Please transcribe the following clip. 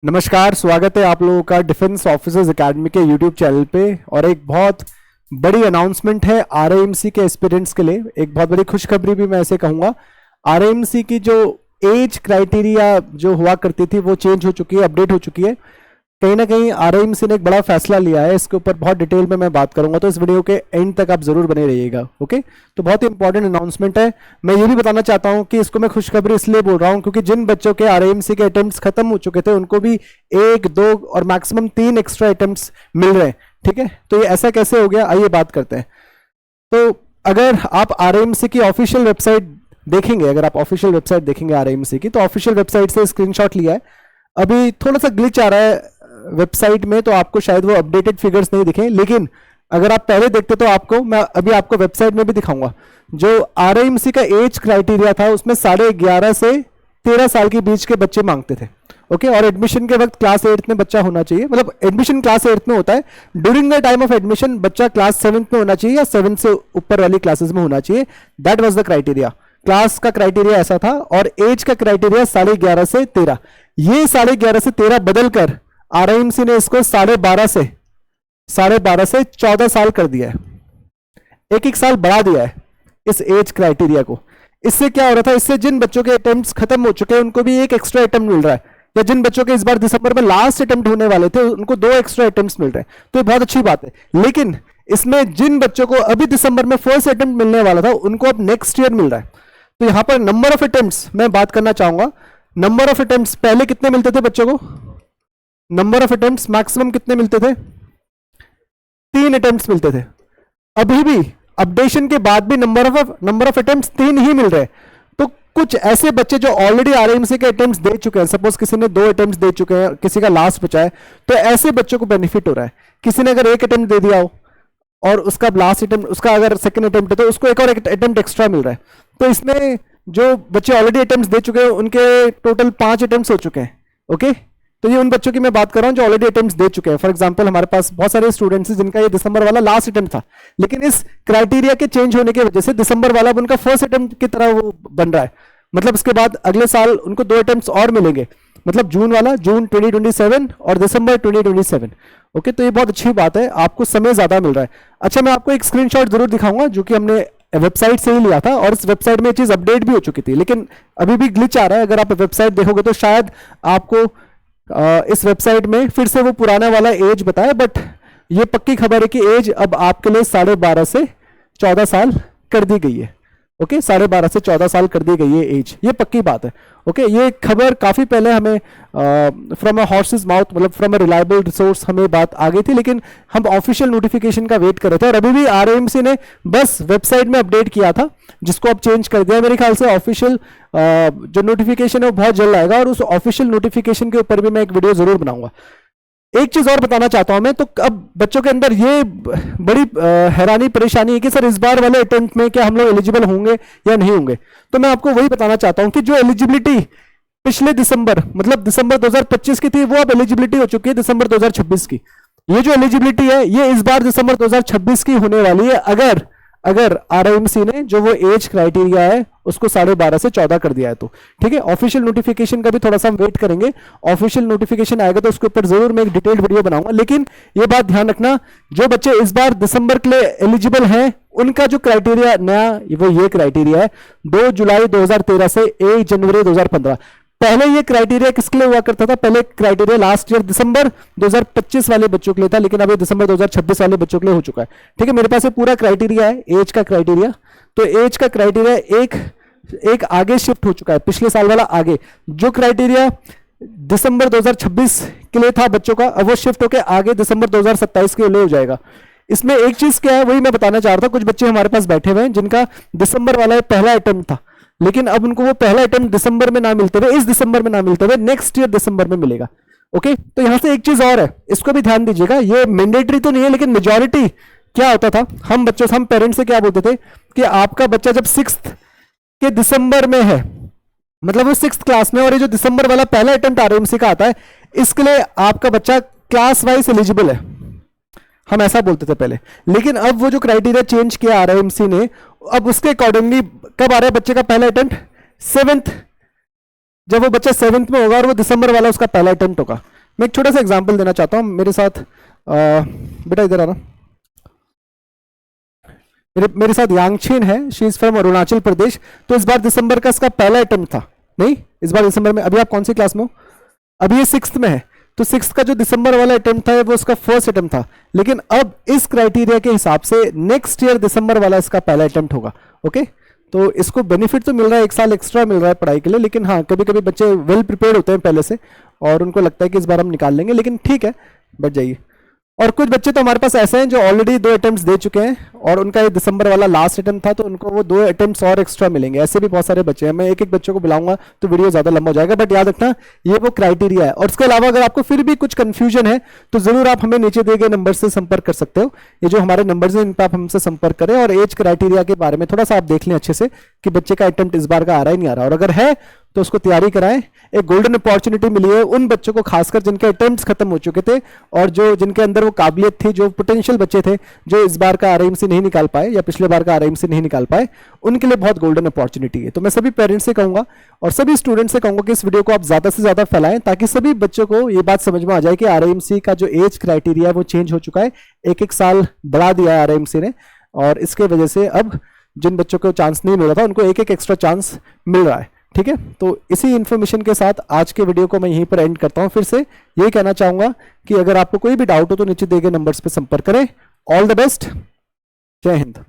नमस्कार, स्वागत है आप लोगों का डिफेंस ऑफिसर्स एकेडमी के यूट्यूब चैनल पे। और एक बहुत बड़ी अनाउंसमेंट है आरएएमसी के एस्पिरेंट्स के लिए, एक बहुत बड़ी खुशखबरी भी मैं ऐसे कहूँगा। आरएएमसी की जो एज क्राइटेरिया जो हुआ करती थी वो चेंज हो चुकी है, अपडेट हो चुकी है। कहीं ना कहीं आरएएमसी ने एक बड़ा फैसला लिया है, इसके ऊपर बहुत डिटेल में मैं बात करूंगा, तो इस वीडियो के एंड तक आप जरूर बने रहिएगा। ओके, तो बहुत ही इंपॉर्टेंट अनाउंसमेंट है। मैं ये भी बताना चाहता हूं कि इसको मैं खुशखबरी इसलिए बोल रहा हूं क्योंकि जिन बच्चों के आरएएमसी के अटेम्प्ट्स खत्म हो चुके थे उनको भी 1, 2 और मैक्सिमम 3 एक्स्ट्रा अटेम्प्ट्स मिल रहे हैं। ठीक है, तो ये ऐसा कैसे हो गया, आइए बात करते हैं। तो अगर आप आरएएमसी की ऑफिशियल वेबसाइट देखेंगे, अगर आप ऑफिशियल वेबसाइट देखेंगे आरएएमसी की, तो ऑफिशियल वेबसाइट से स्क्रीनशॉट लिया है। अभी थोड़ा सा ग्लिच आ रहा है वेबसाइट में, तो आपको शायद वो अपडेटेड फिगर्स नहीं दिखे, लेकिन अगर आप पहले देखते तो आपको मैं अभी आपको वेबसाइट में भी दिखाऊंगा। जो आरएएमसी का एज क्राइटेरिया था उसमें 11.5 से 13 साल के बीच के बच्चे मांगते थे। ओके, और एडमिशन के वक्त क्लास 8 में बच्चा होना चाहिए, मतलब एडमिशन क्लास 8 में होता है। During the time of admission बच्चा क्लास 7 में होना चाहिए या 7 से ऊपर वाली क्लासेस में होना चाहिए। That was the criteria. Class का क्राइटेरिया ऐसा था और एज का क्राइटेरिया 11.5 से 13। ये 11.5 से 13 बदलकर आरएएमसी ने इसको 12.5 से 14 साल कर दिया है। एक साल बढ़ा दिया है इस एज क्राइटेरिया को। इससे क्या हो रहा था, इससे जिन बच्चों के अटेम्प्ट्स खत्म हो चुके हैं उनको भी एक एक्स्ट्रा अटेम्प्ट मिल रहा है, या जिन बच्चों के इस बार दिसंबर में लास्ट अटेम्प्ट होने वाले थे उनको 2 एक्स्ट्रा अटेम्प्ट्स मिल रहे हैं। तो ये बहुत अच्छी बात है। लेकिन इसमें जिन बच्चों को अभी दिसंबर में फर्स्ट अटेम्प्ट मिलने वाला था उनको अब नेक्स्ट ईयर मिल रहा है। तो यहां पर नंबर ऑफ अटेम्प्ट्स मैं बात करना चाहूंगा। नंबर ऑफ अटेम्प्ट्स पहले कितने मिलते थे बच्चों को, नंबर ऑफ अटेम्प्ट्स मैक्सिमम कितने मिलते थे, 3 अटेम्प्ट्स मिलते थे। अभी भी अपडेशन के बाद भी नंबर ऑफ अटेम्प्ट्स 3 ही मिल रहे हैं। तो कुछ ऐसे बच्चे जो ऑलरेडी आरएएमसी के अटेम्प्ट्स दे चुके हैं, सपोज किसी ने 2 अटेम्प्ट्स दे चुके हैं, किसी का लास्ट बचा है, तो ऐसे बच्चों को बेनिफिट हो रहा है। किसी ने अगर 1 अटेम्प्ट दे दिया हो और उसका लास्ट अटेम्प्ट, उसका अगर सेकंड अटेम्प्ट है तो उसको एक और अटेम्प्ट एक्स्ट्रा मिल रहा है। तो इसमें जो बच्चे ऑलरेडी अटेम्प्ट्स दे चुके हैं उनके टोटल 5 अटेम्प्ट्स हो चुके हैं। ओके, तो ये उन बच्चों की मैं बात कर रहा हूं जो ऑलरेडी अटेम्प्ट्स दे चुके हैं। फॉर एग्जांपल हमारे पास बहुत सारे स्टूडेंट्स हैं जिनका ये दिसंबर वाला लास्ट अटेम्प्ट था, लेकिन इस क्राइटेरिया के चेंज होने की वजह से दिसंबर वाला अब उनका फर्स्ट अटेम्प्ट की तरह वो बन रहा है। मतलब इसके बाद अगले साल उनको 2 अटेम्प्ट्स और मिलेंगे, मतलब जून वाला, जून 2027 और दिसंबर 2027। ओके, तो ये बहुत अच्छी बात है, आपको समय ज्यादा मिल रहा है। अच्छा, मैं आपको एक स्क्रीनशॉट जरूर दिखाऊंगा जो कि हमने वेबसाइट से ही लिया था, और इस वेबसाइट में ये चीज अपडेट भी हो चुकी थी, लेकिन अभी भी ग्लिच आ रहा है। अगर आप वेबसाइट देखोगे तो शायद आपको इस वेबसाइट में फिर से वो पुराना वाला एज बताया, बट ये पक्की खबर है कि एज अब आपके लिए 12.5 से 14 साल कर दी गई है। ओके, 12.5 से 14 साल कर दी गई है एज, ये पक्की बात है। ओके, ये खबर काफी पहले हमें फ्रॉम अ हॉर्सेस माउथ, मतलब फ्रॉम अ रिलायबल रिसोर्स हमें बात आ गई थी, लेकिन हम ऑफिशियल नोटिफिकेशन का वेट कर रहे थे। और अभी भी आरएएमसी ने बस वेबसाइट में अपडेट किया था, जिसको अब चेंज कर दिया। मेरे ख्याल से ऑफिशियल जो नोटिफिकेशन है वो बहुत जल्द आएगा, और उस ऑफिशियल नोटिफिकेशन के ऊपर भी मैं एक वीडियो जरूर बनाऊंगा। एक चीज और बताना चाहता हूं मैं, तो अब बच्चों के अंदर ये बड़ी हैरानी परेशानी है कि सर इस बार वाले अटेम्प्ट में क्या हम लोग एलिजिबल होंगे या नहीं होंगे। तो मैं आपको वही बताना चाहता हूं कि जो एलिजिबिलिटी पिछले दिसंबर, मतलब दिसंबर 2025 की थी, वो अब एलिजिबिलिटी हो चुकी है दिसंबर 2026 की। ये जो एलिजिबिलिटी है ये इस बार दिसंबर 2026 की होने वाली है, अगर आरएएमसी ने जो वो एज क्राइटेरिया है उसको 12.5 से 14 कर दिया है तो। ठीक है, ऑफिशियल नोटिफिकेशन का भी थोड़ा सा हम वेट करेंगे। ऑफिशियल नोटिफिकेशन आएगा तो उसके ऊपर जरूर मैं एक डिटेल्ड वीडियो बनाऊंगा। लेकिन ये बात ध्यान रखना, जो बच्चे इस बार दिसंबर के लिए एलिजिबल हैं उनका जो क्राइटेरिया नया वो ये क्राइटेरिया है 2 जुलाई 2013 से 1 जनवरी 2015। पहले ये क्राइटेरिया किसके लिए हुआ करता था, पहले क्राइटेरिया लास्ट ईयर दिसंबर 2025 वाले बच्चों के लिए था, लेकिन अब ये दिसंबर 2026 वाले बच्चों के लिए हो चुका है। ठीक है, मेरे पास ये पूरा क्राइटेरिया है एज का क्राइटेरिया। तो एज का क्राइटेरिया एक आगे शिफ्ट हो चुका है, पिछले साल वाला आगे। जो क्राइटेरिया दिसंबर 2026 के लिए था बच्चों का, अब वो शिफ्ट होकर आगे दिसंबर 2027 के लिए हो जाएगा। इसमें एक चीज क्या है वही मैं बताना चाह रहा था। कुछ बच्चे हमारे पास बैठे हुए हैं जिनका दिसंबर वाला पहला अटेम्प्ट था, लेकिन अब उनको वो पहला अटेम्प्ट दिसंबर में ना मिलते हुए, इस दिसंबर में ना मिलते हुए नेक्स्ट ईयर दिसंबर में मिलेगा। ओके, तो यहां से एक चीज और है, इसको भी ध्यान दीजिएगा। ये मैंडेटरी तो नहीं है, लेकिन मेजॉरिटी क्या होता था, हम पेरेंट्स से क्या बोलते थे कि आपका बच्चा जब 6th के दिसंबर में है, मतलब वो 6th क्लास में, और ये जो दिसंबर वाला पहला अटेम्प्ट आरएएमसी का आता है, इसके लिए आपका बच्चा क्लास वाइज एलिजिबल है, हम ऐसा बोलते थे पहले। लेकिन अब वो जो क्राइटेरिया चेंज किया आरएएमसी ने, अब उसके अकॉर्डिंगली कब आ रहा है बच्चे का पहला अटेम्प्ट, 7th जब वो बच्चा 7th में होगा और वो दिसंबर वाला उसका पहला अटेम्प्ट होगा। मैं एक छोटा सा एग्जांपल देना चाहता हूँ। मेरे साथ बेटा इधर आना, मेरे साथ यांगचेन है, she is from Arunachal Pradesh. तो इस बार दिसंबर का इसका पहला अटेम्प्ट था, नहीं इस बार दिसंबर में, अभी आप कौन सी क्लास में हो? अभी ये 6th में है, तो 6th का जो दिसंबर वाला अटेम्प्ट था वो उसका फर्स्ट अटेम्प्ट था, लेकिन अब इस क्राइटेरिया के हिसाब से नेक्स्ट ईयर दिसंबर वाला इसका पहला अटेम्प्ट होगा। ओके, तो इसको बेनिफिट तो मिल रहा है, 1 साल एक्स्ट्रा मिल रहा है पढ़ाई के लिए, लेकिन हाँ कभी कभी बच्चे वेल प्रिपेयर्ड होते हैं पहले से और उनको लगता है कि इस बार हम निकाल लेंगे, लेकिन ठीक है बैठ जाइए। और कुछ बच्चे तो हमारे पास ऐसे हैं जो ऑलरेडी 2 अटेम्प्ट्स दे चुके हैं और उनका ये दिसंबर वाला लास्ट अटेम्प्ट था, तो उनको वो 2 अटेम्प्ट्स और एक्स्ट्रा मिलेंगे। ऐसे भी बहुत सारे बच्चे हैं, मैं एक एक बच्चों को बुलाऊंगा तो वीडियो ज्यादा लंबा हो जाएगा, बट याद रखना ये वो क्राइटेरिया है। और इसके अलावा अगर आपको फिर भी कुछ कंफ्यूजन है तो जरूर आप हमें नीचे दिए गए नंबर से संपर्क कर सकते हो। ये जो हमारे नंबर है इन पर आप हमसे संपर्क करें और एज क्राइटेरिया के बारे में थोड़ा सा आप देख लें अच्छे से कि बच्चे का अटेम्प्ट इस बार का आ रहा है नहीं आ रहा, और अगर है तो उसको तैयारी कराएं। एक गोल्डन अपॉर्चुनिटी मिली है उन बच्चों को, खासकर जिनके अटेम्प्ट्स खत्म हो चुके थे और जो जिनके अंदर वो काबिलियत थी, जो पोटेंशियल बच्चे थे जो इस बार का आरएमसी नहीं निकाल पाए या पिछले बार का आरएमसी नहीं निकाल पाए, उनके लिए बहुत गोल्डन अपॉर्चुनिटी है। तो मैं सभी पेरेंट्स से कहूंगा और सभी स्टूडेंट्स से कहूंगा कि इस वीडियो को आप ज्यादा से ज्यादा फैलाएं ताकि सभी बच्चों को ये बात समझ में आ जाए कि आरएमसी का जो एज क्राइटेरिया है वो चेंज हो चुका है, 1-1 साल बढ़ा दिया है आरएमसी ने, और इसके वजह से अब जिन बच्चों को चांस नहीं मिल रहा था उनको एक एक्स्ट्रा चांस मिल रहा है। ठीक है, तो इसी इन्फॉर्मेशन के साथ आज के वीडियो को मैं यहीं पर एंड करता हूं। फिर से यही कहना चाहूंगा कि अगर आपको कोई भी डाउट हो तो नीचे दिए गए नंबर्स पे संपर्क करें। ऑल द बेस्ट, जय हिंद।